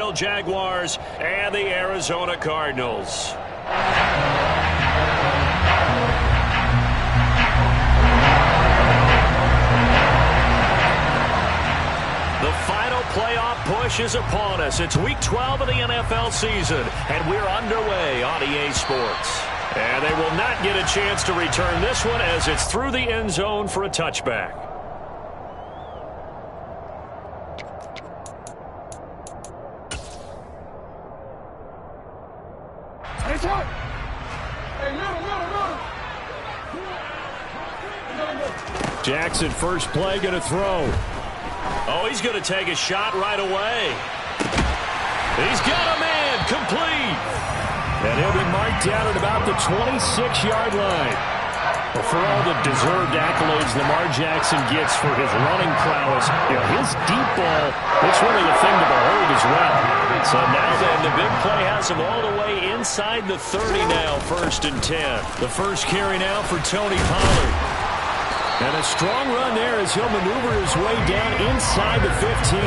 Jacksonville Jaguars and the Arizona Cardinals. The final playoff push is upon us. It's Week 12 of the NFL season, and we're underway on EA Sports. And they will not get a chance to return this one as it's through the end zone for a touchback. Jackson, first play, going to throw. Oh, he's going to take a shot right away. He's got a man, complete. And he'll be marked down at about the 26-yard line. Well, for all the deserved accolades Lamar Jackson gets for his running prowess, his deep ball, it's really a thing to behold as well. So now then, the big play has him all the way inside the 30 now, 1st and 10. The first carry now for Tony Pollard. And a strong run there as he'll maneuver his way down inside the 15.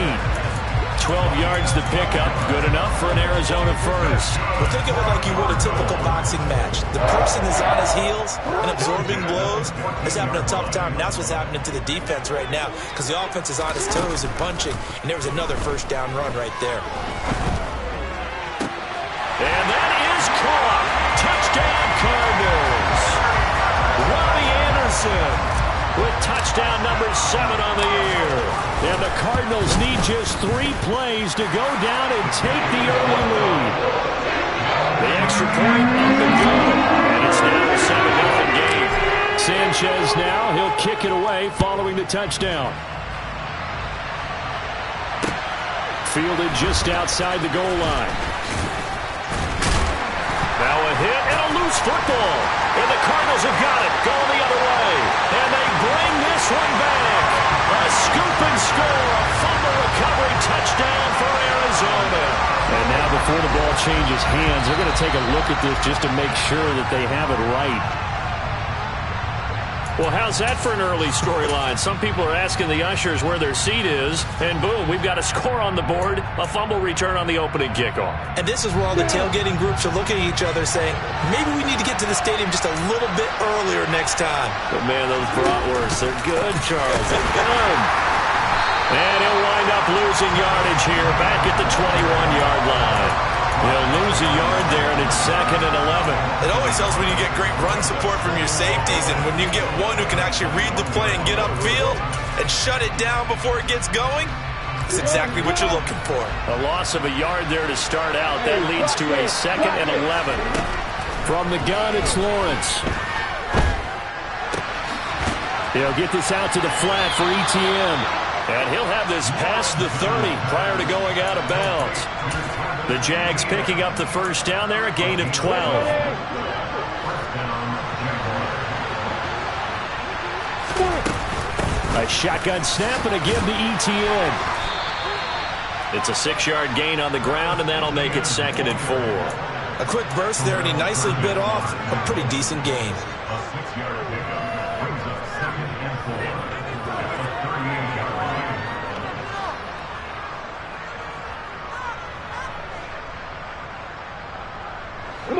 12 yards to pick up. Good enough for an Arizona first. Well, think of it like you would a typical boxing match. The person is on his heels and absorbing blows. He's having a tough time. That's what's happening to the defense right now because the offense is on his toes and punching. And there was another first down run right there. And that is caught. Touchdown, Cardinals. Robbie Anderson with touchdown number 7 on the year. And the Cardinals need just 3 plays to go down and take the early lead. The extra point up and good. And it's now a 7-0 game. Sanchez now, he'll kick it away following the touchdown. Fielded just outside the goal line. Now a hit and a loose football. And the Cardinals have got it. Going the other way. And they bring this one back. A scoop and score. A fumble recovery touchdown for Arizona. And now before the ball changes hands, they're going to take a look at this just to make sure that they have it right. Well, how's that for an early storyline? Some people are asking the ushers where their seat is, and boom, we've got a score on the board, a fumble return on the opening kickoff. And this is where all the tailgating groups are looking at each other saying, maybe we need to get to the stadium just a little bit earlier next time. But man, those bratwursts, they're good, Charles, they're good. And he'll wind up losing yardage here, back at the 21-yard line. They'll lose a yard there, and it's 2nd and 11. It always helps when you get great run support from your safeties, and when you get one who can actually read the play and get upfield and shut it down before it gets going, it's exactly what you're looking for. A loss of a yard there to start out. That leads to a 2nd and 11. From the gun, it's Lawrence. He'll get this out to the flat for ETN. And he'll have this past the 30 prior to going out of bounds. The Jags picking up the first down there, a gain of 12. A shotgun snap and a give to ETN. It's a 6-yard gain on the ground, and that'll make it 2nd and 4. A quick burst there, and he nicely bit off a pretty decent gain.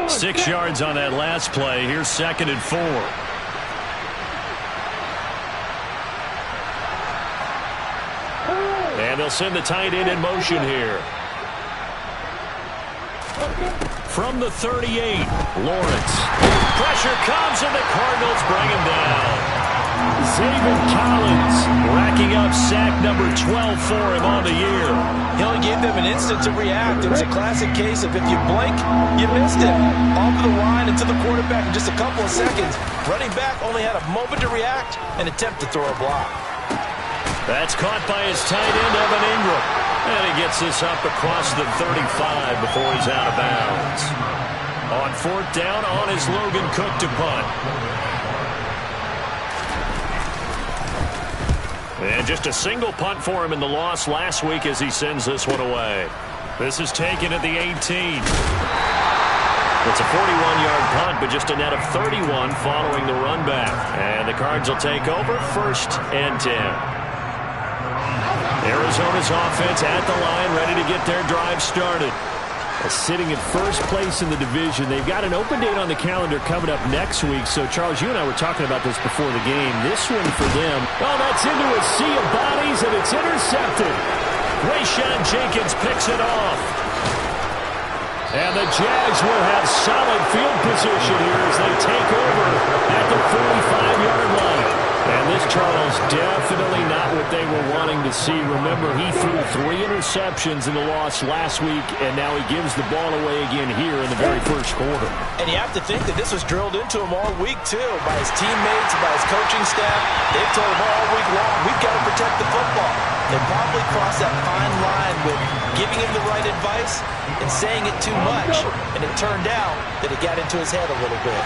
Six yards on that last play. Here's 2nd and 4. And they'll send the tight end in motion here. From the 38, Lawrence. Pressure comes, and the Cardinals bring him down. Zaven Collins racking up sack number 12 for him on the year. He only gave them an instant to react. It was a classic case of if you blink, you missed it. Off of the line and to the quarterback in just a couple of seconds. Running back only had a moment to react and attempt to throw a block. That's caught by his tight end, Evan Ingram. And he gets this up across the 35 before he's out of bounds. On 4th down, on is Logan Cook to punt. And just a single punt for him in the loss last week as he sends this one away. This is taken at the 18. It's a 41-yard punt, but just a net of 31 following the run back. And the Cards will take over 1st and 10. Arizona's offense at the line, ready to get their drive started. Sitting in first place in the division. They've got an open date on the calendar coming up next week. So, Charles, you and I were talking about this before the game. This one for them. Oh, that's into a sea of bodies, and it's intercepted. Rayshawn Jenkins picks it off. And the Jags will have solid field position here as they take over at the 45-yard line. And this, Charles, definitely not what they were wanting to see. Remember, he threw 3 interceptions in the loss last week, and now he gives the ball away again here in the very first quarter. And you have to think that this was drilled into him all week, too, by his teammates, by his coaching staff. They've told him all week long, we've got to protect the football. They probably crossed that fine line with giving him the right advice and saying it too much, and it turned out that it got into his head a little bit.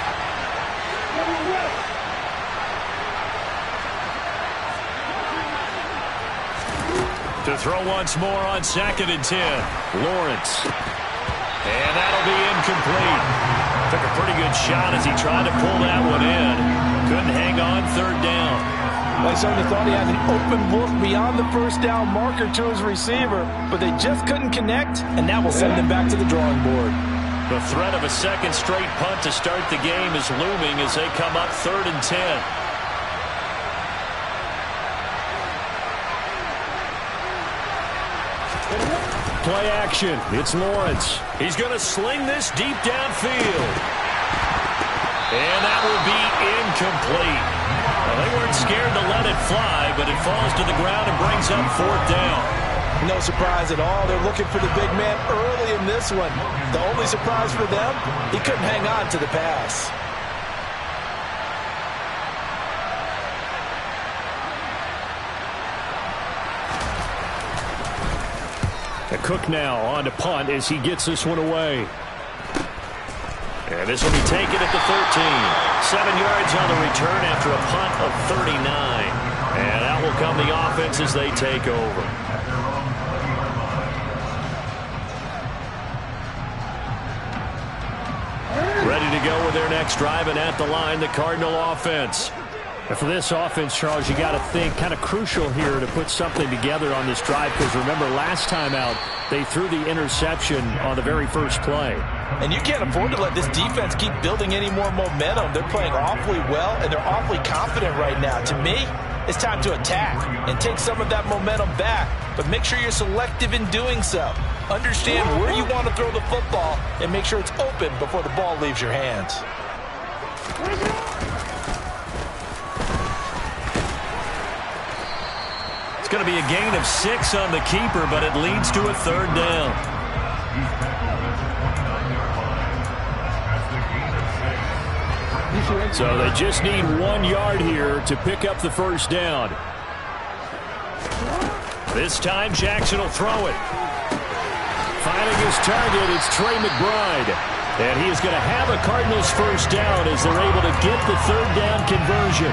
To throw once more on 2nd and 10. Lawrence. And that'll be incomplete. Took a pretty good shot as he tried to pull that one in. Couldn't hang on 3rd down. Well, he certainly thought he had an open look beyond the first down marker to his receiver, but they just couldn't connect, and that will send him back to the drawing board. The threat of a second straight punt to start the game is looming as they come up 3rd and 10. Play action. It's Lawrence. He's going to sling this deep downfield. And that will be incomplete. Well, they weren't scared to let it fly, but it falls to the ground and brings up 4th down. No surprise at all. They're looking for the big man early in this one. The only surprise for them, he couldn't hang on to the pass. Cook now on to punt as he gets this one away. And this will be taken at the 13. 7 yards on the return after a punt of 39. And that will come the offense as they take over. Ready to go with their next drive, and at the line, the Cardinal offense. And for this offense, Charles, you got to think kind of crucial here to put something together on this drive, because remember last time out they threw the interception on the very first play. And you can't afford to let this defense keep building any more momentum. They're playing awfully well, and they're awfully confident right now. To me, it's time to attack and take some of that momentum back, but make sure you're selective in doing so. Understand where you want to throw the football and make sure it's open before the ball leaves your hands. It's going to be a gain of 6 on the keeper, but it leads to a 3rd down. So they just need 1 yard here to pick up the first down. This time Jackson will throw it. Finding his target, it's Trey McBride. And he is going to have a Cardinals first down as they're able to get the 3rd down conversion.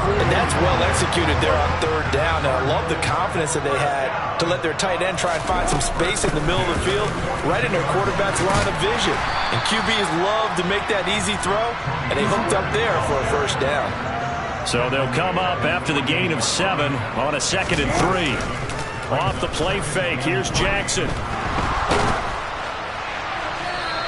And that's well executed there on 3rd down. And I love the confidence that they had to let their tight end try and find some space in the middle of the field, right in their quarterback's line of vision. And QBs love to make that easy throw, and they hooked up there for a first down. So they'll come up after the gain of 7 on a 2nd and 3. Off the play fake, here's Jackson.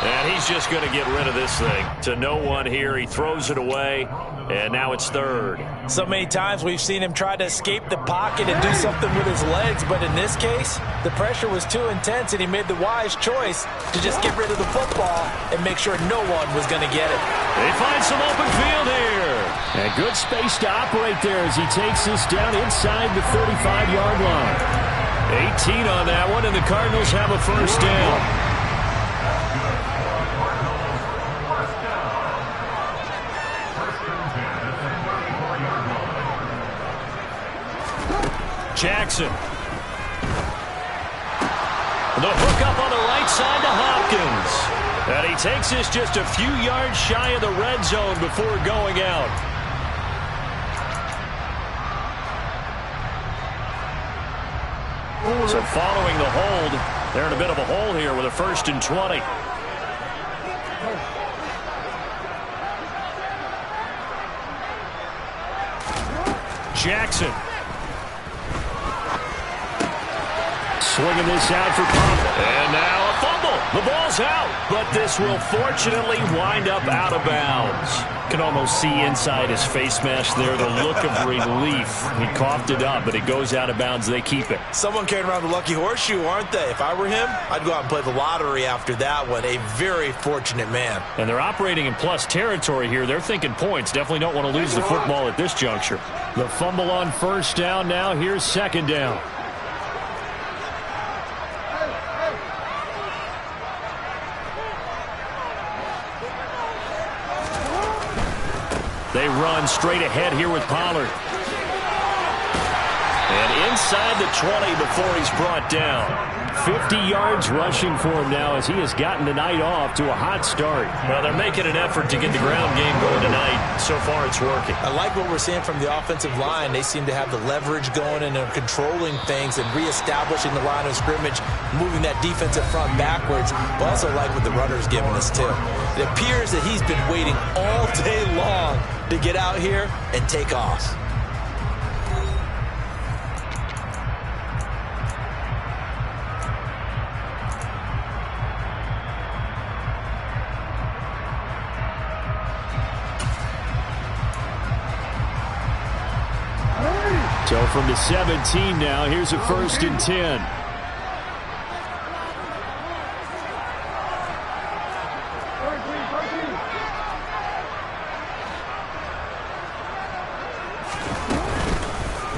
And he's just going to get rid of this thing to no one here. He throws it away, and now it's 3rd. So many times we've seen him try to escape the pocket and do something with his legs, but in this case, the pressure was too intense, and he made the wise choice to just get rid of the football and make sure no one was going to get it. They find some open field here. And good space to operate there as he takes this down inside the 35-yard line. 18 on that one, and the Cardinals have a first down. Jackson. The hook up on the right side to Hopkins. And he takes this just a few yards shy of the red zone before going out. So following the hold, they're in a bit of a hole here with a 1st and 20. Jackson. Swinging this out for Pollard. And now a fumble. The ball's out, but this will fortunately wind up out of bounds. Can almost see inside his face mask there the look of relief. He coughed it up, but it goes out of bounds. They keep it. Someone carrying around the lucky horseshoe, aren't they? If I were him, I'd go out and play the lottery after that one. A very fortunate man. And they're operating in plus territory here. They're thinking points. Definitely don't want to lose the football at this juncture. The fumble on first down now. Here's second down. They run straight ahead here with Pollard. And inside the 20 before he's brought down. 50 yards rushing for him now as he has gotten the night off to a hot start. Well, they're making an effort to get the ground game going tonight. So far, it's working. I like what we're seeing from the offensive line. They seem to have the leverage going and they're controlling things and reestablishing the line of scrimmage, moving that defensive front backwards. But also like what the runner's giving us, too. It appears that he's been waiting all day long to get out here and take off. So from the 17 now, here's a 1st and 10.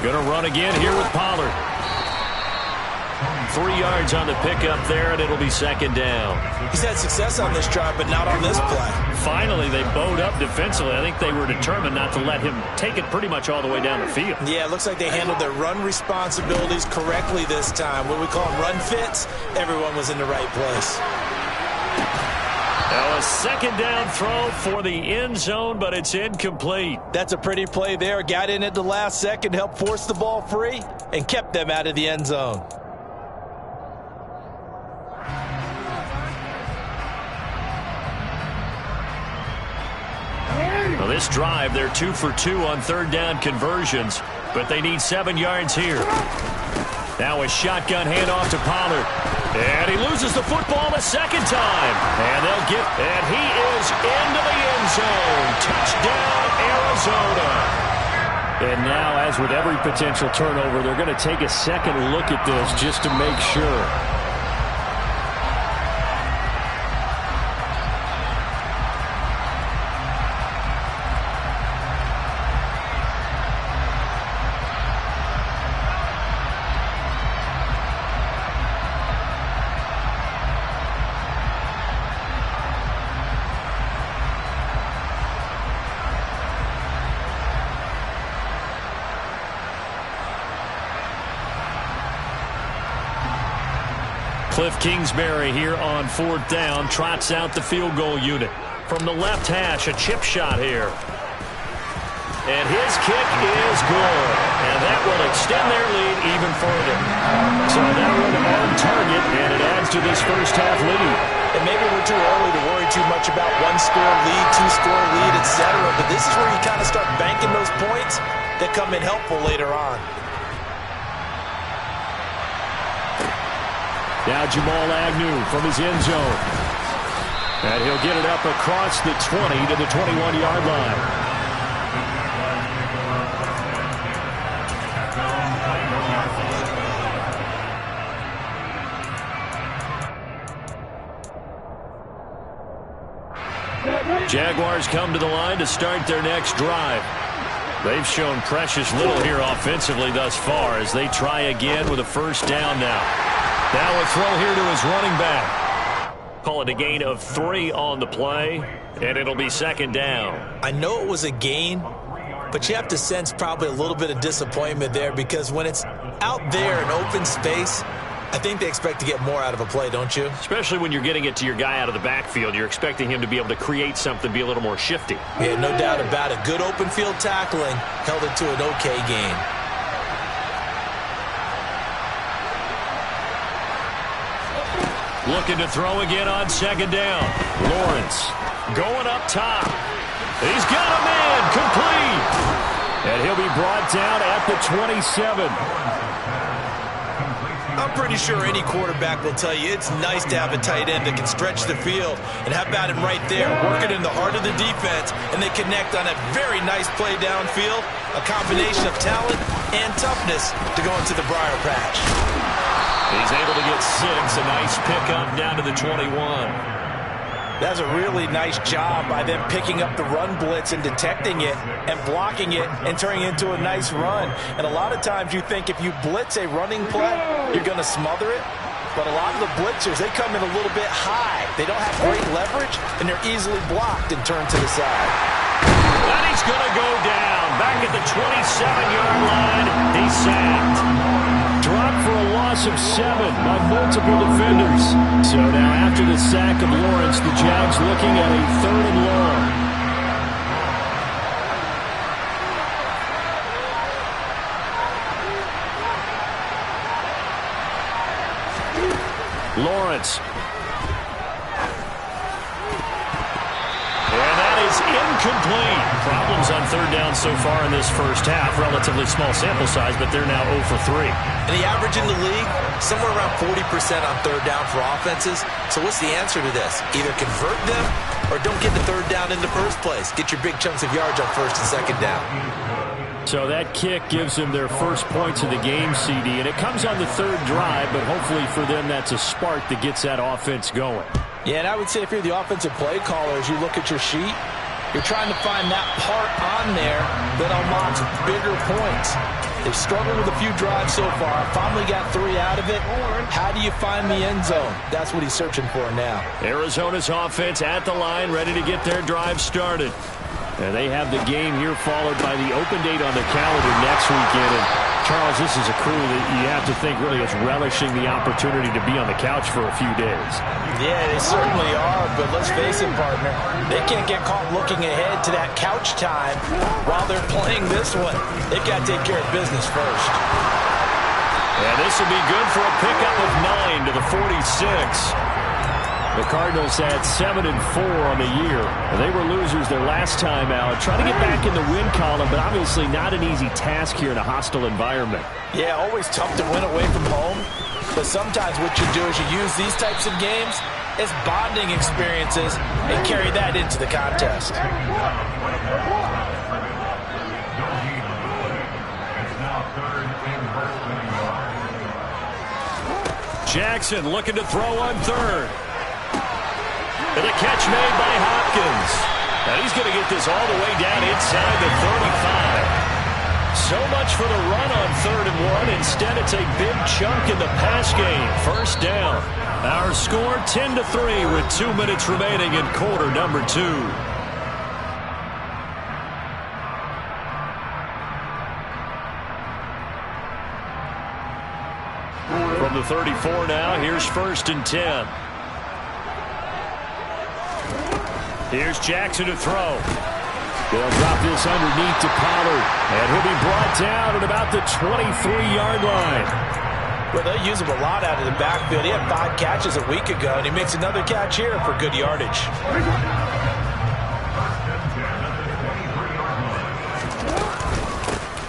Gonna run again here with Pollard. 3 yards on the pickup there, and it'll be second down. He's had success on this drive, but not on this play. Finally, they bowed up defensively. I think they were determined not to let him take it pretty much all the way down the field. Yeah, it looks like they handled their run responsibilities correctly this time. What we call them run fits, everyone was in the right place. Now a second down throw for the end zone, but it's incomplete. That's a pretty play there. Got in at the last second, helped force the ball free, and kept them out of the end zone. Well, this drive, they're 2 for 2 on third down conversions, but they need 7 yards here. Now a shotgun handoff to Pollard. And he loses the football a second time. And they'll get, and he is into the end zone. Touchdown, Arizona. And now, as with every potential turnover, they're going to take a second look at this just to make sure. Cliff Kingsbury here on fourth down, trots out the field goal unit. From the left hash, a chip shot here. And his kick is good. And that will extend their lead even further. So that one on target, and it adds to this first half lead. And maybe we're too early to worry too much about one-score lead, two-score lead, etc. But this is where you kind of start banking those points that come in helpful later on. Now Jamal Agnew from his end zone. And he'll get it up across the 20 to the 21-yard line. Jaguars come to the line to start their next drive. They've shown precious little here offensively thus far as they try again with a first down now. Now a throw here to his running back. Call it a gain of 3 on the play, and it'll be second down. I know it was a gain, but you have to sense probably a little bit of disappointment there because when it's out there in open space, I think they expect to get more out of a play, don't you? Especially when you're getting it to your guy out of the backfield. You're expecting him to be able to create something, be a little more shifty. Yeah, no doubt about it. Good open field tackling held it to an okay gain. Looking to throw again on second down. Lawrence going up top. He's got a man complete. And he'll be brought down at the 27. I'm pretty sure any quarterback will tell you it's nice to have a tight end that can stretch the field. And how about him right there, working in the heart of the defense, and they connect on a very nice play downfield, a combination of talent and toughness to go into the briar patch. He's able to get 6, a nice pickup down to the 21. That's a really nice job by them picking up the run blitz and detecting it and blocking it and turning it into a nice run. And a lot of times you think if you blitz a running play, you're going to smother it. But a lot of the blitzers, they come in a little bit high. They don't have great leverage, and they're easily blocked and turned to the side. And he's going to go down. Back at the 27-yard line, he's sacked. Dropped for a loss of 7 by multiple defenders. So now after the sack of Lawrence, the Jags looking at a 3rd and long. Lawrence. And that is incomplete. Problems on 3rd down so far in this first half. Relatively small sample size, but they're now 0 for 3. And the average in the league, somewhere around 40% on 3rd down for offenses. So what's the answer to this? Either convert them or don't get the 3rd down in the first place. Get your big chunks of yards on 1st and 2nd down. So that kick gives them their first points of the game, CD. And it comes on the 3rd drive, but hopefully for them that's a spark that gets that offense going. Yeah, and I would say if you're the offensive play caller, as you look at your sheet, you're trying to find that part on there that unlocks bigger points. They've struggled with a few drives so far. Finally got 3 out of it. How do you find the end zone? That's what he's searching for now. Arizona's offense at the line, ready to get their drive started. And they have the game here followed by the open date on the calendar next weekend. And Charles, this is a crew that you have to think really is relishing the opportunity to be on the couch for a few days. Yeah, they certainly are, but let's face it, partner. They can't get caught looking ahead to that couch time while they're playing this one. They've got to take care of business first. And this will be good for a pickup of 9 to the 46. The Cardinals had 7-4 on the year. They were losers their last time out. Trying to get back in the win column, but obviously not an easy task here in a hostile environment. Yeah, always tough to win away from home. But sometimes what you do is you use these types of games as bonding experiences and carry that into the contest. Jackson looking to throw on 3rd. And a catch made by Hopkins. And he's going to get this all the way down inside the 35. So much for the run on 3rd and 1. Instead, it's a big chunk in the pass game. 1st down. Our score 10-3 with 2 minutes remaining in quarter number 2. From the 34 now, here's 1st and 10. Here's Jackson to throw. They'll drop this underneath to Pollard. And he'll be brought down at about the 23-yard line. Well, they use him a lot out of the backfield. He had 5 catches a week ago, and he makes another catch here for good yardage.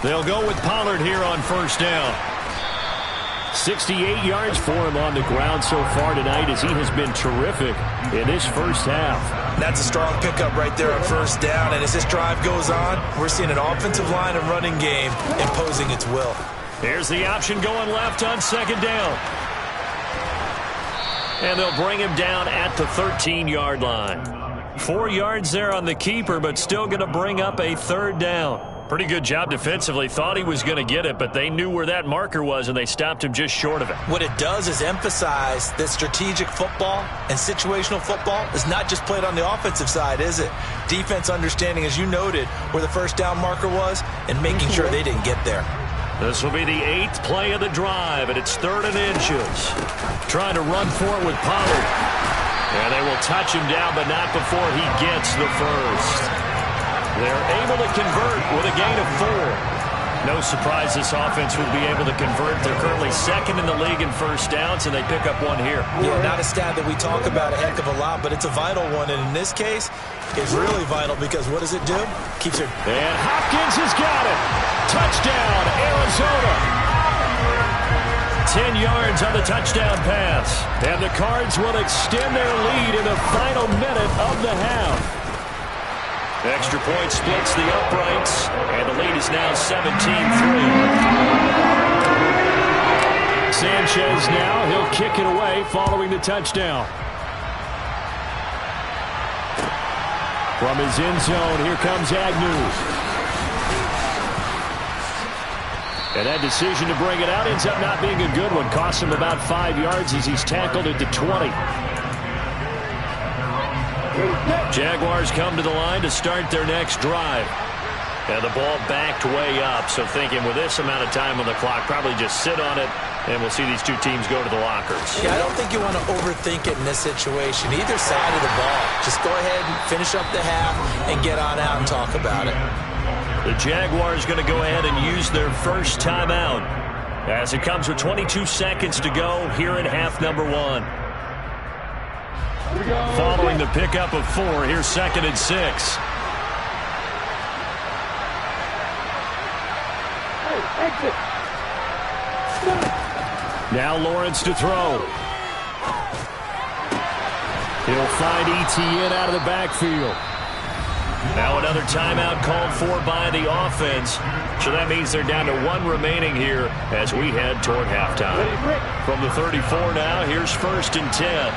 They'll go with Pollard here on 1st down. 68 yards for him on the ground so far tonight as he has been terrific in this first half. That's a strong pickup right there on 1st down. And as this drive goes on, we're seeing an offensive line and running game imposing its will. Here's the option going left on 2nd down. And they'll bring him down at the 13-yard line. 4 yards there on the keeper, but still going to bring up a 3rd down. Pretty good job defensively. Thought he was going to get it, but they knew where that marker was, and they stopped him just short of it. What it does is emphasize that strategic football and situational football is not just played on the offensive side, is it? Defense understanding, as you noted, where the 1st down marker was and making sure they didn't get there. This will be the 8th play of the drive, and it's 3rd and inches. Trying to run for it with Pollard. And they will touch him down, but not before he gets the first. They're able to convert with a gain of 4. No surprise this offense will be able to convert. They're currently 2nd in the league in 1st downs, and they pick up 1 here. Yeah, not a stat that we talk about a heck of a lot, but it's a vital one. And in this case, it's really vital because what does it do? Keeps it. And Hopkins has got it. Touchdown, Arizona. 10 yards on the touchdown pass. And the Cards will extend their lead in the final minute of the half. Extra point splits the uprights, and the lead is now 17-3. Sanchez now, he'll kick it away following the touchdown. From his end zone, here comes Agnew. And that decision to bring it out ends up not being a good one. Cost him about 5 yards as he's tackled at the 20. Jaguars come to the line to start their next drive. And the ball backed way up, so thinking with this amount of time on the clock, probably just sit on it, and we'll see these two teams go to the lockers. Yeah, I don't think you want to overthink it in this situation. Either side of the ball. Just go ahead and finish up the half and get on out and talk about it. The Jaguars going to go ahead and use their first timeout as it comes with 22 seconds to go here in half number 1. Following the pickup of 4, here's 2nd and 6. Now Lawrence to throw. He'll find Etienne out of the backfield. Now another timeout called for by the offense. So that means they're down to 1 remaining here as we head toward halftime. From the 34 now, here's 1st and 10.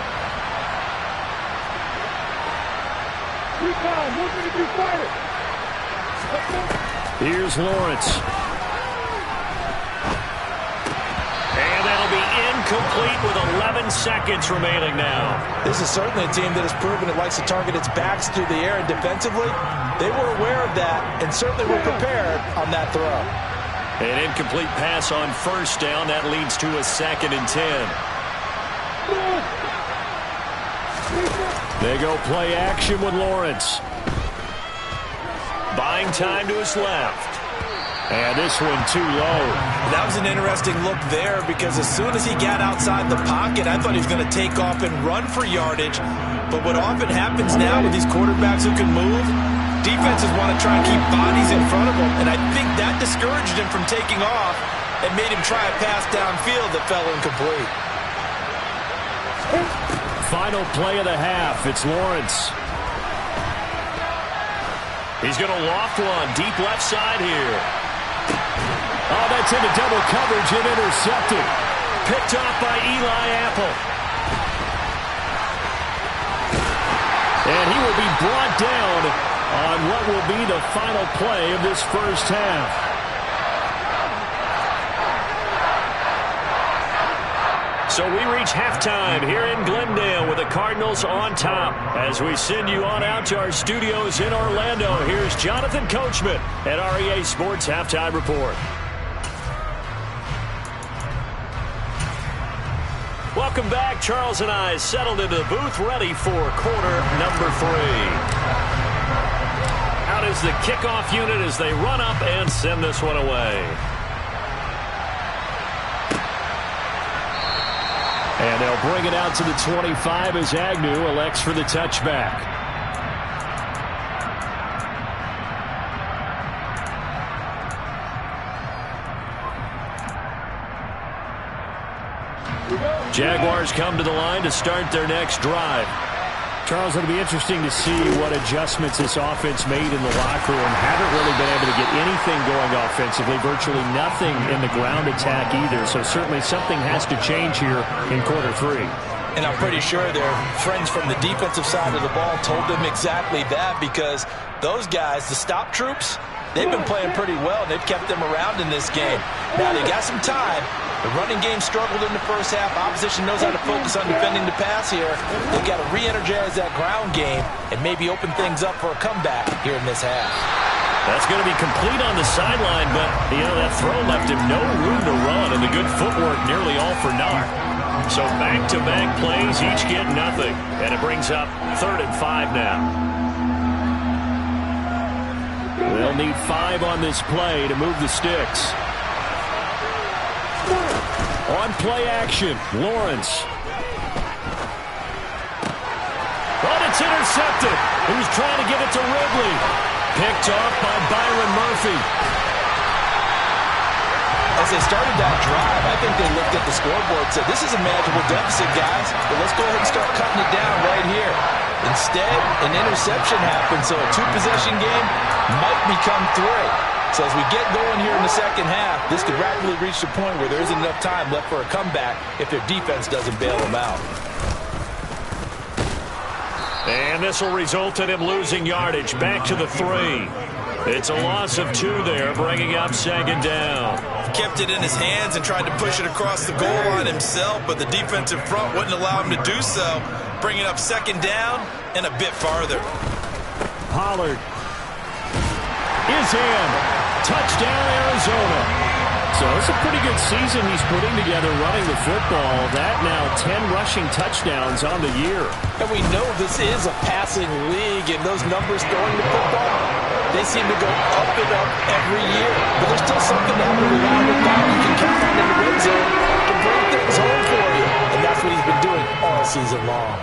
Here's Lawrence. And that'll be incomplete with 11 seconds remaining now. This is certainly a team that has proven it likes to target its backs through the air, and defensively, they were aware of that and certainly were prepared on that throw. An incomplete pass on 1st down. That leads to a 2nd and 10. They go play action with Lawrence. Buying time to his left. And this one too low. That was an interesting look there because as soon as he got outside the pocket, I thought he was going to take off and run for yardage. But what often happens now with these quarterbacks who can move, defenses want to try and keep bodies in front of them. And I think that discouraged him from taking off and made him try a pass downfield that fell incomplete. Final play of the half. It's Lawrence. He's going to loft one deep left side here. Oh, that's into double coverage and intercepted. Picked off by Eli Apple. And he will be brought down on what will be the final play of this first half. So we reach halftime here in Glendale with the Cardinals on top. As we send you on out to our studios in Orlando, here's Jonathan Coachman at REA Sports Halftime Report. Welcome back. Charles and I settled into the booth, ready for quarter number 3. Out is the kickoff unit as they run up and send this one away. And they'll bring it out to the 25 as Agnew elects for the touchback. Jaguars come to the line to start their next drive. Charles, it'll be interesting to see what adjustments this offense made in the locker room. Haven't really been able to get anything going offensively, virtually nothing in the ground attack either. So certainly something has to change here in quarter 3. And I'm pretty sure their friends from the defensive side of the ball told them exactly that, because those guys, the stop troops, they've been playing pretty well. They've kept them around in this game. Now they got some time. The running game struggled in the first half. Opposition knows how to focus on defending the pass here. They've got to re-energize that ground game and maybe open things up for a comeback here in this half. That's going to be complete on the sideline, but, that throw left him no room to run, and the good footwork nearly all for naught. So back-to-back plays, each get nothing, and it brings up 3rd and 5 now. They'll need 5 on this play to move the sticks. On play action, Lawrence. But it's intercepted. He was trying to give it to Ridley. Picked off by Byron Murphy. As they started that drive, I think they looked at the scoreboard and said, this is a manageable deficit, guys, but let's go ahead and start cutting it down right here. Instead, an interception happened, so a two-possession game might become three. So as we get going here in the second half, this could rapidly reach the point where there isn't enough time left for a comeback if their defense doesn't bail them out. And this will result in him losing yardage back to the 3. It's a loss of 2 there, bringing up second down. He kept it in his hands and tried to push it across the goal line himself, but the defensive front wouldn't allow him to do so, bringing up second down and a bit farther. Pollard is in. Touchdown, Arizona. So it's a pretty good season he's putting together running the football. That now 10 rushing touchdowns on the year. And we know this is a passing league, and those numbers throwing the football, they seem to go up and up every year. But there's still something to have a reliable guy you can count on in the red zone to bring things home for you. And that's what he's been doing all season long.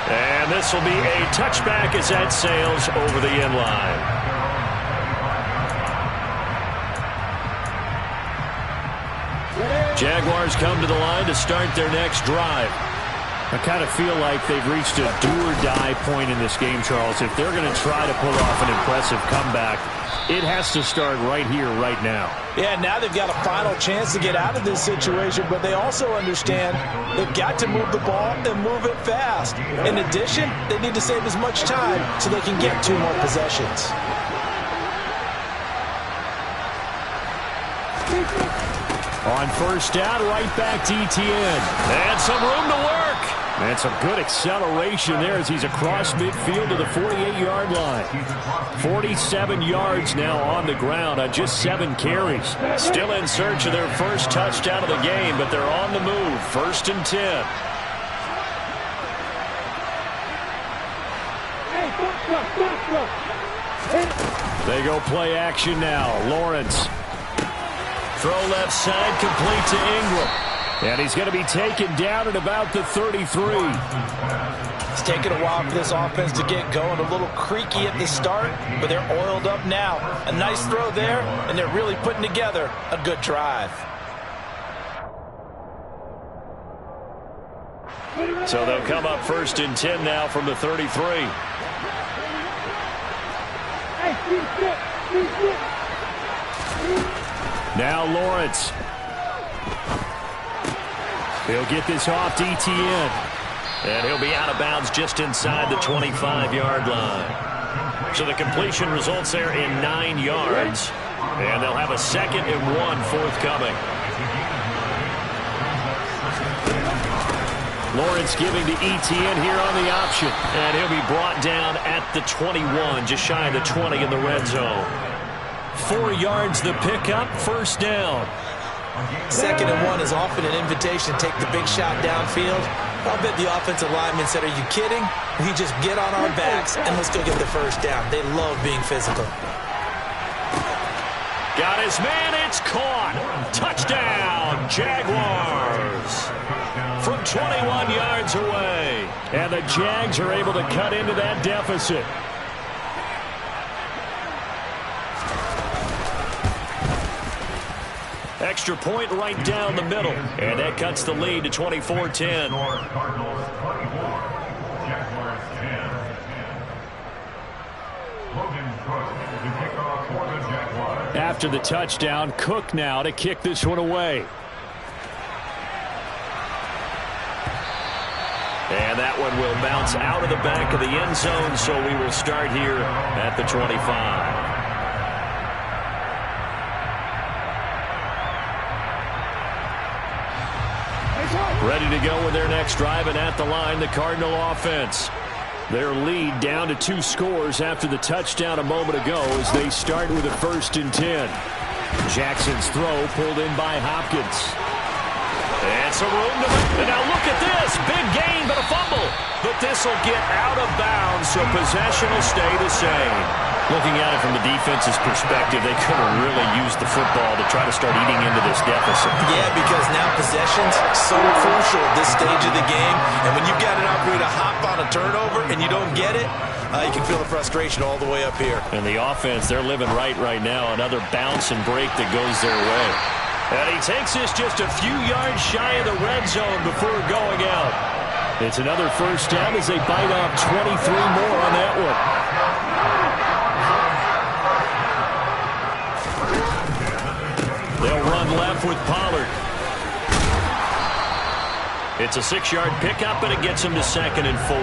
And this will be a touchback as that sails over the end line. Jaguars come to the line to start their next drive. I kind of feel like they've reached a do-or-die point in this game, Charles. If they're going to try to pull off an impressive comeback, it has to start right here, right now. Yeah, now they've got a final chance to get out of this situation, but they also understand they've got to move the ball and move it fast. In addition, they need to save as much time so they can get 2 more possessions. On first down, right back to Etienne. And some room to work. And some good acceleration there as he's across midfield to the 48-yard line. 47 yards now on the ground on just 7 carries. Still in search of their first touchdown of the game, but they're on the move. 1st and 10. They go play action now. Lawrence. Throw left side, complete to Ingram. And he's going to be taken down at about the 33. It's taken a while for this offense to get going. A little creaky at the start, but they're oiled up now. A nice throw there, and they're really putting together a good drive. So they'll come up 1st and 10 now from the 33. Now Lawrence. He'll get this off to Etienne. And he'll be out of bounds just inside the 25-yard line. So the completion results there in 9 yards. And they'll have a 2nd and 1 forthcoming. Lawrence giving to Etienne here on the option. And he'll be brought down at the 21, just shy of the 20 in the red zone. 4 yards the pickup, 1st down. 2nd and 1 is often an invitation to take the big shot downfield. I'll bet the offensive lineman said, are you kidding? We just get on our backs and let's go get the 1st down. They love being physical. Got his man, it's caught. Touchdown, Jaguars. From 21 yards away. And the Jags are able to cut into that deficit. Extra point right down the middle. And that cuts the lead to 24-10. After the touchdown, Cook now to kick this one away. And that one will bounce out of the back of the end zone, so we will start here at the 25. Ready to go with their next drive, and at the line, the Cardinal offense. Their lead down to 2 scores after the touchdown a moment ago as they start with a 1st and 10. Jackson's throw pulled in by Hopkins. And some room to move. And now look at this. Big gain, but a fumble. But this will get out of bounds, so possession will stay the same. Looking at it from the defense's perspective, they could have really used the football to try to start eating into this deficit. Yeah, because now possession's so crucial at this stage of the game. And when you've got an opportunity to hop on a turnover and you don't get it, You can feel the frustration all the way up here. And the offense, they're living right now. Another bounce and break that goes their way. And he takes this just a few yards shy of the red zone before going out. It's another first down as they bite off 23 more on that one. They'll run left with Pollard. It's a 6-yard pickup, and it gets him to 2nd and 4.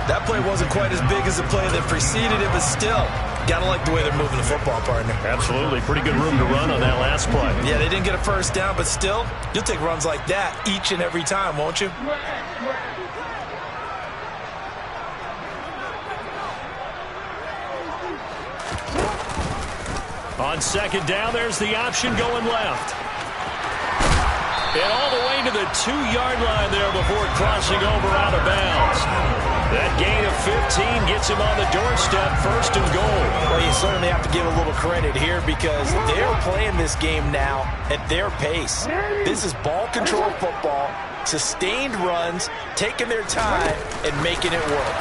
That play wasn't quite as big as the play that preceded it, but still, gotta like the way they're moving the football, partner. Absolutely. Pretty good room to run on that last play. Yeah, they didn't get a first down, but still, you'll take runs like that each and every time, won't you? On 2nd down, there's the option going left. And all the way to the 2-yard line there before crossing over out of bounds. That gain of 15 gets him on the doorstep, 1st and goal. Well, you certainly have to give a little credit here because they're playing this game now at their pace. This is ball control football, sustained runs, taking their time, and making it work.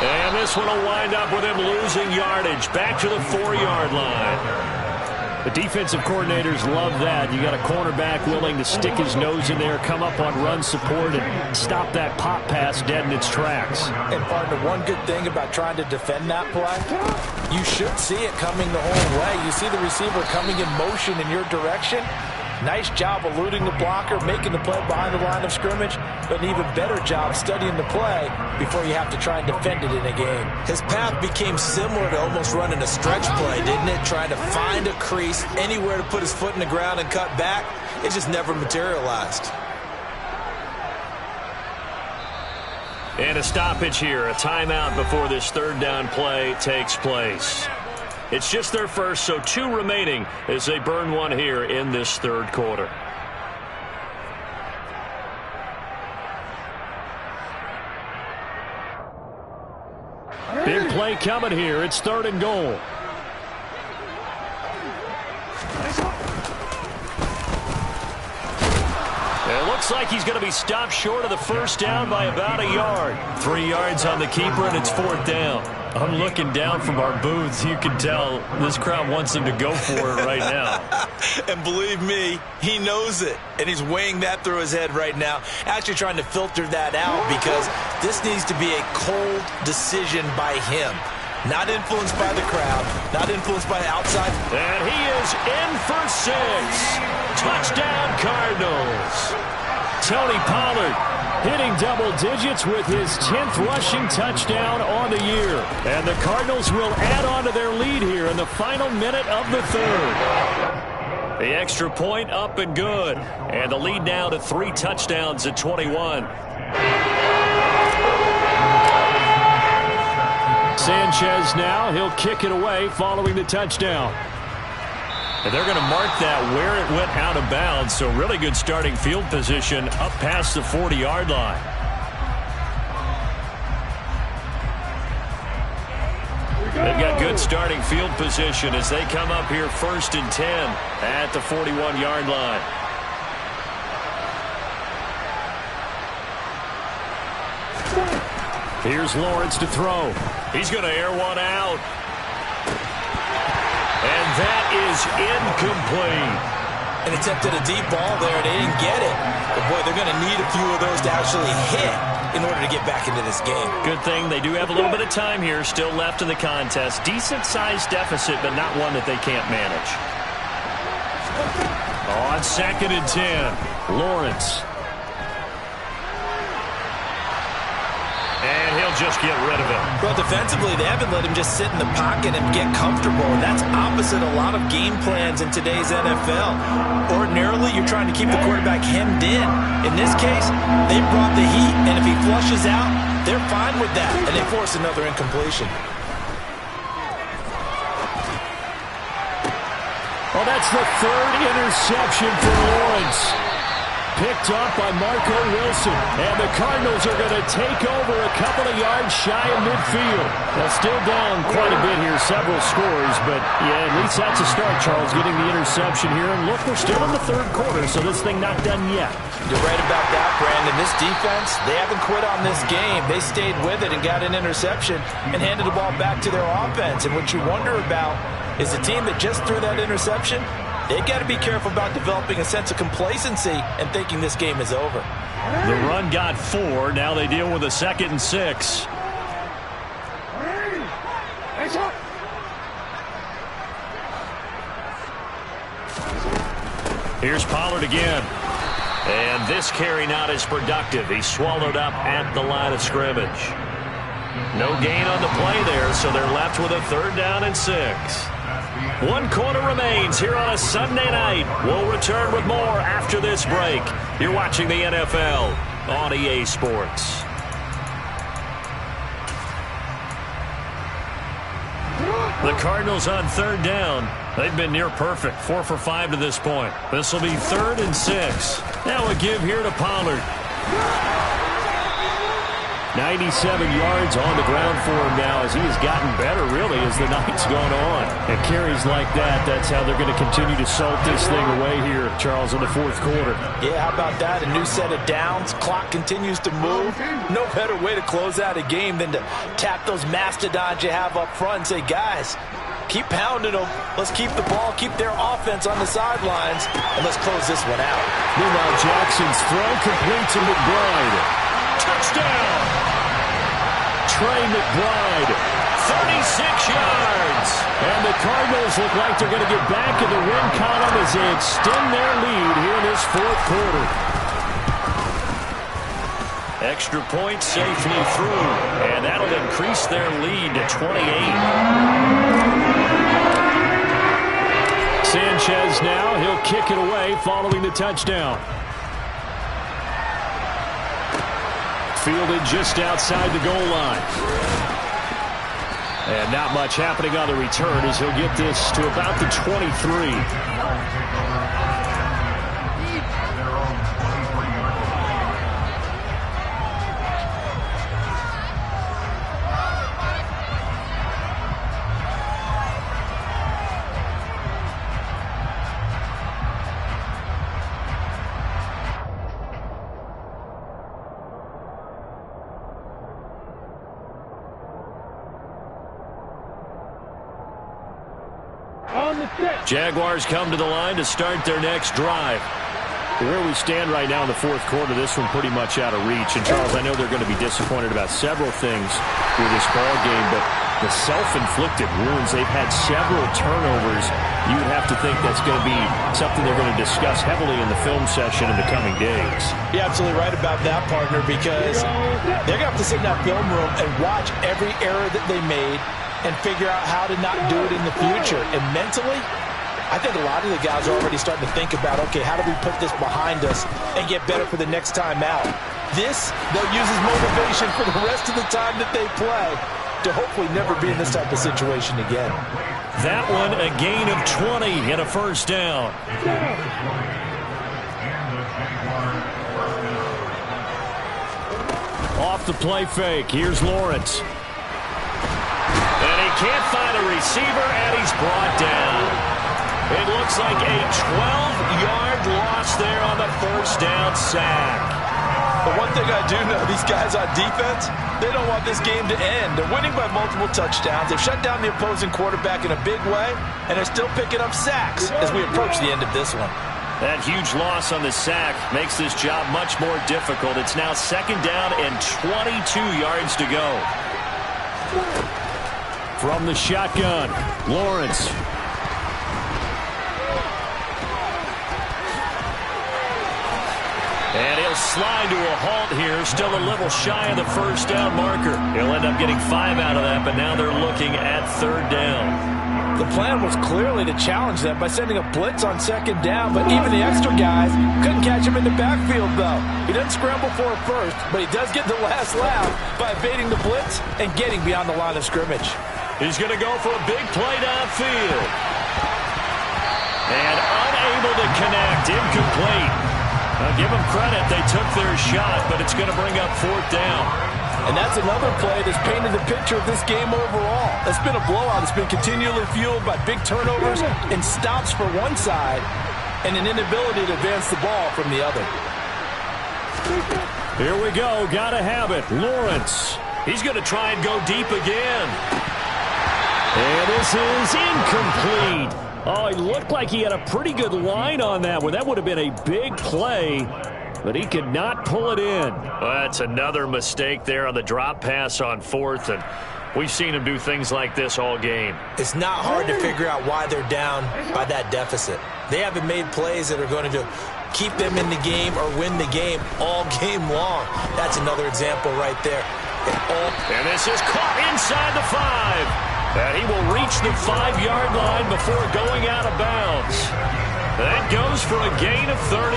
And this one will wind up with him losing yardage. Back to the 4-yard line. The defensive coordinators love that. You got a cornerback willing to stick his nose in there, come up on run support, and stop that pop pass dead in its tracks. And partner, one good thing about trying to defend that play, you should see it coming the whole way. You see the receiver coming in motion in your direction. Nice job eluding the blocker, making the play behind the line of scrimmage, but an even better job studying the play before you have to try and defend it in a game. His path became similar to almost running a stretch play, didn't it? Trying to find a crease, anywhere to put his foot in the ground and cut back. It just never materialized. And a stoppage here, a timeout before this 3rd down play takes place. It's just their first, so 2 remaining as they burn one here in this 3rd quarter. Big play coming here. It's 3rd and goal. It looks like he's going to be stopped short of the first down by about a yard. 3 yards on the keeper, and it's 4th down. I'm looking down from our booths. You can tell this crowd wants him to go for it right now. And believe me, he knows it. And he's weighing that through his head right now. Actually trying to filter that out because this needs to be a cold decision by him. Not influenced by the crowd. Not influenced by outside. And he is in for 6. Touchdown, Cardinals. Tony Pollard hitting double digits with his 10th rushing touchdown on the year. And the Cardinals will add on to their lead here in the final minute of the 3rd. The extra point up and good. And the lead now to 3 touchdowns at 21. Sanchez now, he'll kick it away following the touchdown. And they're going to mark that where it went out of bounds, so really good starting field position up past the 40-yard line. They've got good starting field position as they come up here 1st and 10 at the 41-yard line. Here's Lawrence to throw. He's going to air one out. And that is incomplete. And attempted a deep ball there. They didn't get it. But, boy, they're going to need a few of those to actually hit in order to get back into this game. Good thing they do have a little bit of time here still left in the contest. Decent-sized deficit, but not one that they can't manage. On 2nd and 10, Lawrence. And he'll just get rid of it. Well, defensively, they haven't let him just sit in the pocket and get comfortable. And that's opposite a lot of game plans in today's NFL. Ordinarily, you're trying to keep the quarterback hemmed in. In this case, they brought the heat, and if he flushes out, they're fine with that. And they force another incompletion. Well, that's the 3rd interception for Lawrence. picked up by Marco Wilson. And the Cardinals are going to take over a couple of yards shy of midfield. They're still down quite a bit here, several scores. But, yeah, at least that's a start, Charles, getting the interception here. And look, we're still in the third quarter, so this thing not done yet. You're right about that, Brandon. This defense, they haven't quit on this game. They stayed with it and got an interception and handed the ball back to their offense. And what you wonder about is the team that just threw that interception, they've got to be careful about developing a sense of complacency and thinking this game is over. The run got 4. Now they deal with a 2nd and 6. Here's Pollard again. And this carry not as productive. He's swallowed up at the line of scrimmage. No gain on the play there, so they're left with a 3rd down and 6. 1 quarter remains here on a Sunday night. We'll return with more after this break. You're watching the NFL on EA Sports. The Cardinals on 3rd down. They've been near perfect, 4 for 5 to this point. This will be 3rd and 6. Now a give here to Pollard. 97 yards on the ground for him now as he has gotten better, really, as the night's gone on. And carries like that, that's how they're going to continue to salt this thing away here, Charles, in the 4th quarter. Yeah, how about that? A new set of downs. Clock continues to move. No better way to close out a game than to tap those mastodons you have up front and say, guys, keep pounding them. Let's keep the ball, keep their offense on the sidelines, and let's close this one out. Meanwhile, Jackson's throw complete to McBride. Touchdown! Trey McBride, 36 yards. And the Cardinals look like they're going to get back in the win column as they extend their lead here in this 4th quarter. Extra point safely through, and that'll increase their lead to 28. Sanchez now, he'll kick it away following the touchdown. Fielded just outside the goal line. And not much happening on the return as he'll get this to about the 23. Jaguars come to the line to start their next drive. Where we stand right now in the 4th quarter, this one pretty much out of reach. And, Charles, I know they're going to be disappointed about several things with this ball game, but the self-inflicted wounds, they've had several turnovers. You would have to think that's going to be something they're going to discuss heavily in the film session in the coming days. You're absolutely right about that, partner, because they're going to have to sit in that film room and watch every error that they made and figure out how to not do it in the future. And mentally, I think a lot of the guys are already starting to think about, okay, how do we put this behind us and get better for the next time out? This, they'll use as motivation for the rest of the time that they play to hopefully never be in this type of situation again. That one, a gain of 20 and a 1st down. Off the play fake, here's Lawrence. And he can't find a receiver, and he's brought down. It looks like a 12-yard loss there on the 1st down sack. But one thing I do know, these guys on defense, they don't want this game to end. They're winning by multiple touchdowns. They've shut down the opposing quarterback in a big way, and they're still picking up sacks as we approach the end of this one. That huge loss on the sack makes this job much more difficult. It's now 2nd down and 22 yards to go. From the shotgun, Lawrence. And he'll slide to a halt here, still a little shy of the 1st down marker. He'll end up getting 5 out of that, but now they're looking at 3rd down. The plan was clearly to challenge them by sending a blitz on 2nd down, but even the extra guys couldn't catch him in the backfield, though. He doesn't scramble for it first, but he does get the last laugh by evading the blitz and getting beyond the line of scrimmage. He's going to go for a big play downfield. And unable to connect, incomplete. I'll give them credit. They took their shot, but it's going to bring up 4th down. And that's another play that's painted the picture of this game overall. It's been a blowout. It's been continually fueled by big turnovers and stops for one side and an inability to advance the ball from the other. Here we go. Got to have it. Lawrence. He's going to try and go deep again. And this is incomplete. Oh, it looked like he had a pretty good line on that one. That would have been a big play, but he could not pull it in. Well, that's another mistake there on the drop pass on 4th, and we've seen him do things like this all game. It's not hard to figure out why they're down by that deficit. They haven't made plays that are going to keep them in the game or win the game all game long. That's another example right there. And this is caught inside the 5. And he will reach the 5-yard line before going out of bounds. That goes for a gain of 31.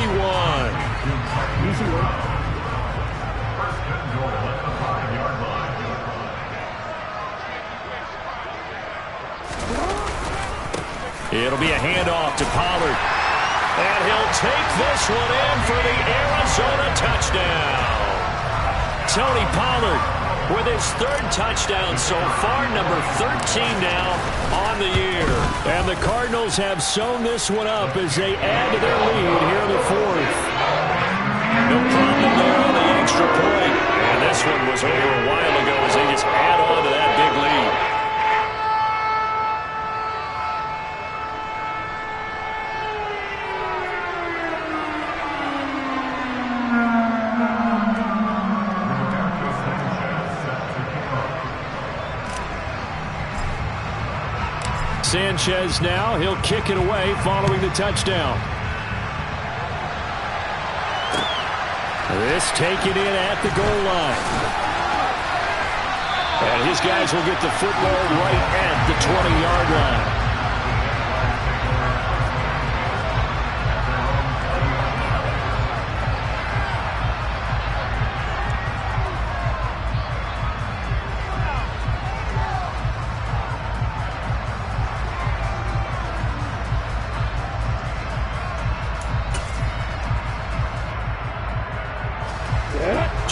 It'll be a handoff to Pollard. And he'll take this one in for the Arizona touchdown. Tony Pollard with his 3rd touchdown so far, number 13 now on the year. And the Cardinals have sewn this one up as they add to their lead here in the 4th. No problem there on the extra point. And this one was over a while ago as they just add on to that big lead. Sanchez now, he'll kick it away following the touchdown. This taken in at the goal line. And his guys will get the football right at the 20-yard line.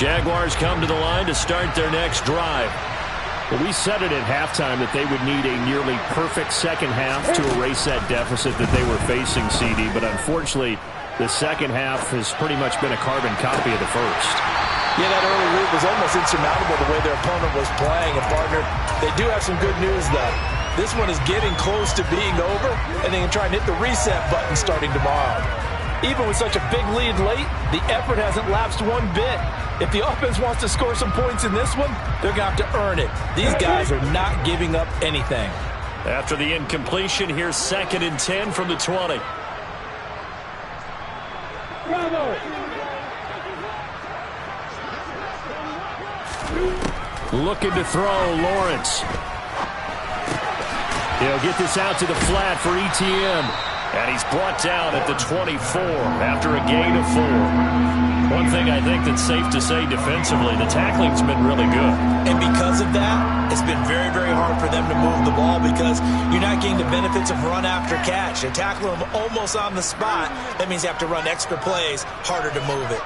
Jaguars come to the line to start their next drive. Well, we said it at halftime that they would need a nearly perfect second half to erase that deficit that they were facing, CD. But unfortunately, the second half has pretty much been a carbon copy of the first. Yeah, that early lead was almost insurmountable the way their opponent was playing. And, partner, they do have some good news, though. This one is getting close to being over, and they can try and hit the reset button starting tomorrow. Even with such a big lead late, the effort hasn't lapsed one bit. If the offense wants to score some points in this one, they're going to have to earn it. These guys are not giving up anything. After the incompletion, here's 2nd and 10 from the 20. Looking to throw, Lawrence. He'll get this out to the flat for ETN. And he's brought down at the 24 after a gain of 4. One thing I think that's safe to say defensively, the tackling's been really good. And because of that, it's been very, very hard for them to move the ball because you're not getting the benefits of run after catch. You're tackling them almost on the spot. That means you have to run extra plays, harder to move it.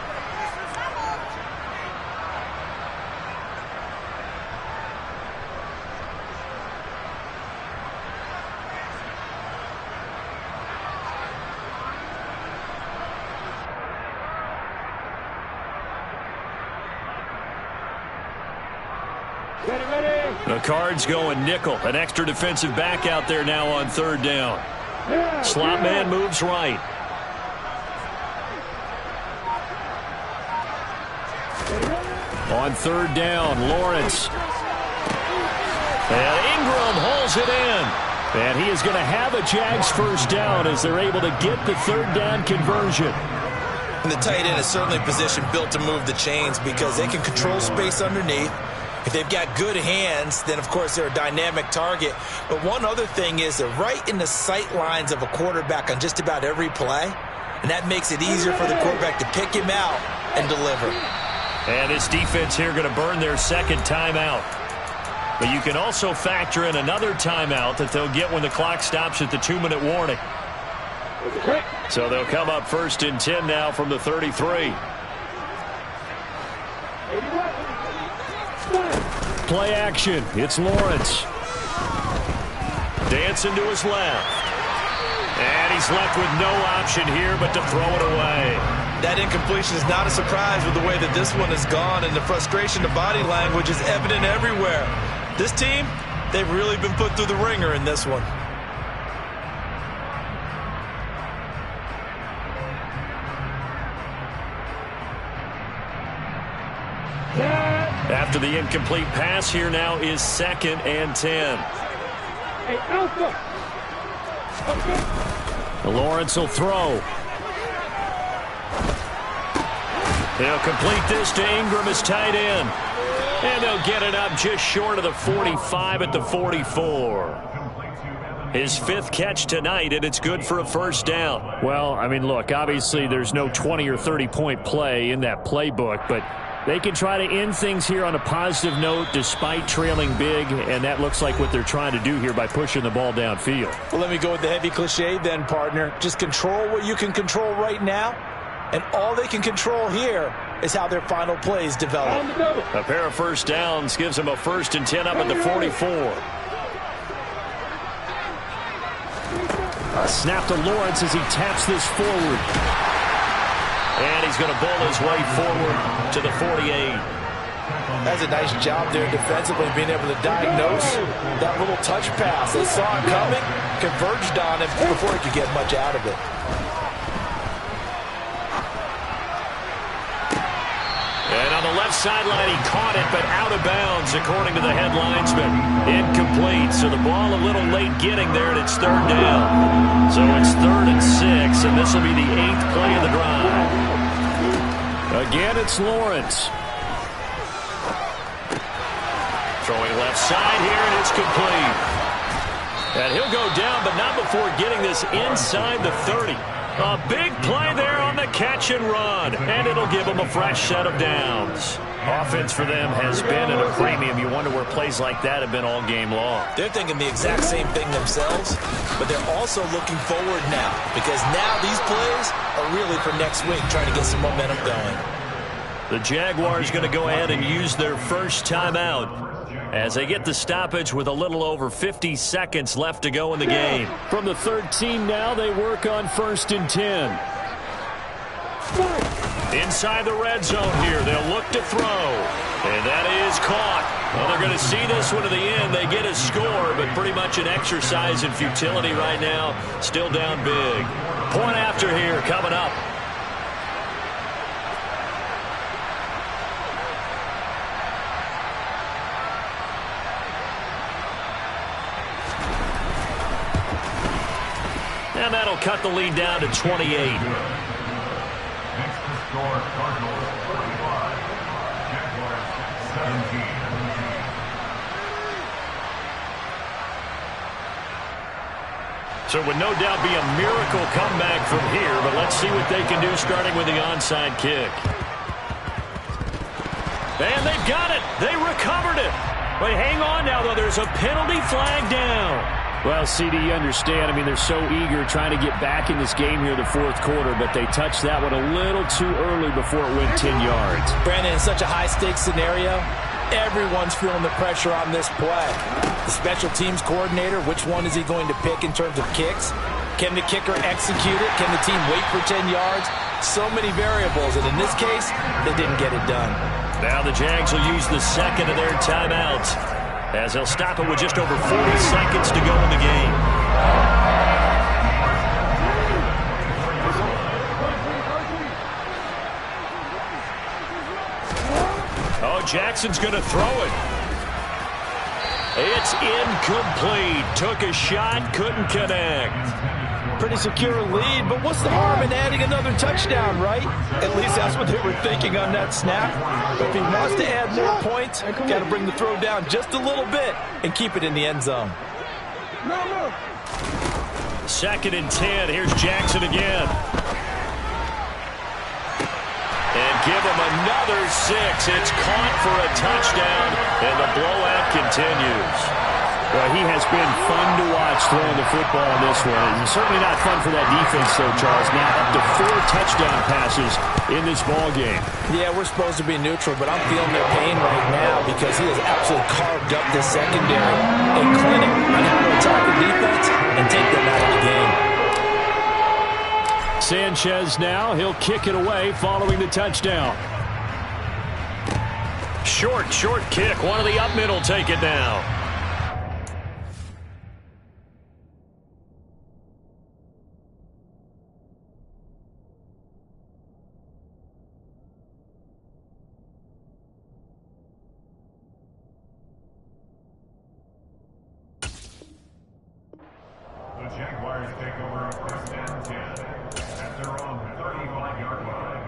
The Cards going nickel. An extra defensive back out there now on 3rd down. Slot man moves right. On 3rd down, Lawrence. And Ingram hauls it in. And he is going to have a Jags 1st down as they're able to get the 3rd down conversion. And the tight end is certainly a position built to move the chains because they can control space underneath. If they've got good hands, then, of course, they're a dynamic target. But one other thing is they're right in the sight lines of a quarterback on just about every play. And that makes it easier for the quarterback to pick him out and deliver. And this defense here going to burn their 2nd timeout. But you can also factor in another timeout that they'll get when the clock stops at the 2-minute warning. So they'll come up 1st and 10 now from the 33. Play action. It's Lawrence. Dancing to his left. And he's left with no option here but to throw it away. That incompletion is not a surprise with the way that this one has gone, and the frustration, the body language is evident everywhere. This team, they've really been put through the ringer in this one. After the incomplete pass, here now is 2nd and 10. Hey, Alpha. Lawrence will throw. He'll complete this to Ingram as tight end. And they'll get it up just short of the 45 at the 44. His 5th catch tonight, and it's good for a 1st down. Well, I mean, look, obviously there's no 20 or 30-point play in that playbook, but they can try to end things here on a positive note despite trailing big, and that looks like what they're trying to do here by pushing the ball downfield. Well, let me go with the heavy cliche then, partner. Just control what you can control right now, and all they can control here is how their final plays develop. A pair of 1st downs gives them a 1st and 10 up at the 44. A snap to Lawrence as he taps this forward. And he's going to bowl his way forward to the 48. That's a nice job there defensively, being able to diagnose that little touch pass. They saw it coming, converged on it before he could get much out of it. And on the left sideline, he caught it, but out of bounds, according to the head linesman. Incomplete, so the ball a little late getting there, and it's 3rd down. So it's 3rd and 6, and this will be the 8th play of the drive. Again, it's Lawrence. Throwing left side here, and it's complete. And he'll go down, but not before getting this inside the 30. A big play there on the catch and run, and it'll give them a fresh set of downs. Offense for them has been at a premium. You wonder where plays like that have been all game long. They're thinking the exact same thing themselves, but they're also looking forward now, because now these plays are really for next week, trying to get some momentum going. The Jaguars going to go ahead and use their 1st timeout as they get the stoppage with a little over 50 seconds left to go in the game. From the 13 now, they work on 1st and 10. Inside the red zone here, they'll look to throw. And that is caught. Well, they're going to see this one to the end. They get a score, but pretty much an exercise in futility right now. Still down big. Point after here coming up. And that'll cut the lead down to 28. So it would no doubt be a miracle comeback from here, but let's see what they can do starting with the onside kick. And they've got it. They recovered it. But hang on now, though. There's a penalty flag down. Well, CD, you understand. I mean, they're so eager trying to get back in this game here the 4th quarter, but they touched that one a little too early before it went 10 yards. Brandon, in such a high-stakes scenario, everyone's feeling the pressure on this play. The special teams coordinator, which one is he going to pick in terms of kicks? Can the kicker execute it? Can the team wait for 10 yards? So many variables, and in this case, they didn't get it done. Now the Jags will use the 2nd of their timeouts, as they'll stop it with just over 40 seconds to go in the game. Oh, Jackson's going to throw it. It's incomplete. Took a shot, couldn't connect. Pretty secure lead, but what's the harm in adding another touchdown, right? At least that's what they were thinking on that snap. But if he wants to add more points, got to bring the throw down just a little bit and keep it in the end zone. 2nd and 10. Here's Jackson again. And give him another 6. It's caught for a touchdown, and the blowout continues. Well, he has been fun to watch throwing the football in this one. It's certainly not fun for that defense, though, Charles. Now up to 4 touchdown passes in this ball game. Yeah, we're supposed to be neutral, but I'm feeling their pain right now because he has absolutely carved up this secondary, a clinic on how to attack the defense and take them out of the game. Sanchez now, he'll kick it away following the touchdown. Short kick. One of the up middle take it now. The Jaguars take over first and 10 at their own 35-yard line.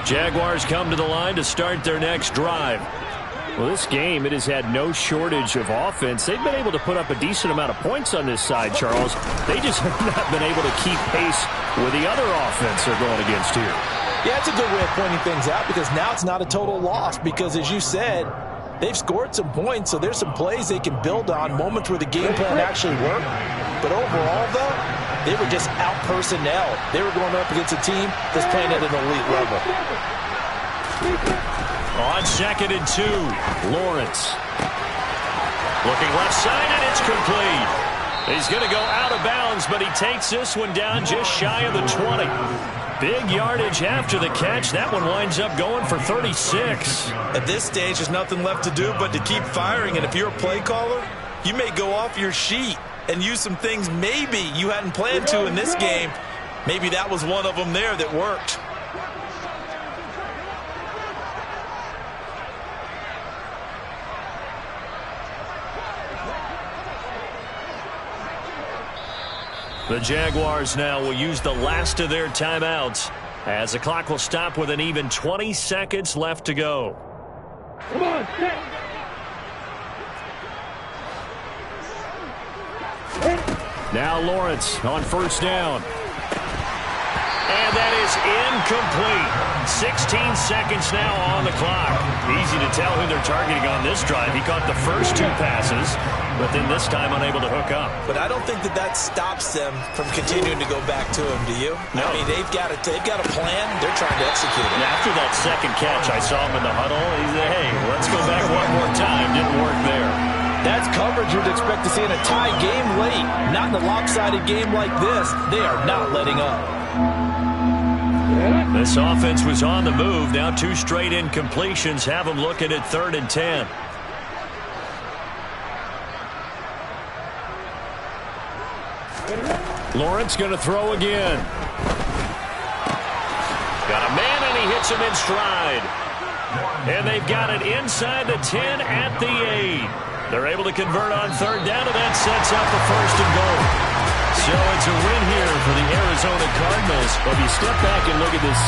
Jaguars come to the line to start their next drive. Well, this game, it has had no shortage of offense. They've been able to put up a decent amount of points on this side, Charles. They just have not been able to keep pace with the other offense they're going against here. Yeah, it's a good way of pointing things out because now it's not a total loss because, as you said, they've scored some points, so there's some plays they can build on, moments where the game plan actually worked. But overall, though, they were just out-personnel. They were going up against a team that's playing at an elite level. On 2nd and 2, Lawrence. Looking left side, and it's complete. He's going to go out of bounds, but he takes this one down just shy of the 20. Big yardage after the catch. That one winds up going for 36. At this stage, there's nothing left to do but to keep firing. And if you're a play caller, you may go off your sheet and use some things maybe you hadn't planned to in this game. Maybe that was one of them there that worked. The Jaguars now will use the last of their timeouts as the clock will stop with an even 20 seconds left to go. Come on, set. Now Lawrence on first down. And that is incomplete. 16 seconds now on the clock. Easy to tell who they're targeting on this drive. He caught the first 2 passes, but then this time unable to hook up. But I don't think that stops them from continuing to go back to him, do you? No. I mean, they've got a plan. They're trying to execute it. And after that second catch, I saw him in the huddle. He said, hey, let's go back one more time. Didn't work there. That's coverage you'd expect to see in a tie game late. Not in a lopsided game like this. They are not letting up. This offense was on the move. Now 2 straight incompletions have them looking at 3rd and 10. Lawrence going to throw again. Got a man, and he hits him in stride. And they've got it inside the 10 at the 8. They're able to convert on 3rd down, and that sets up the 1st and goal. So it's a win here for the Arizona Cardinals. But if you step back and look at this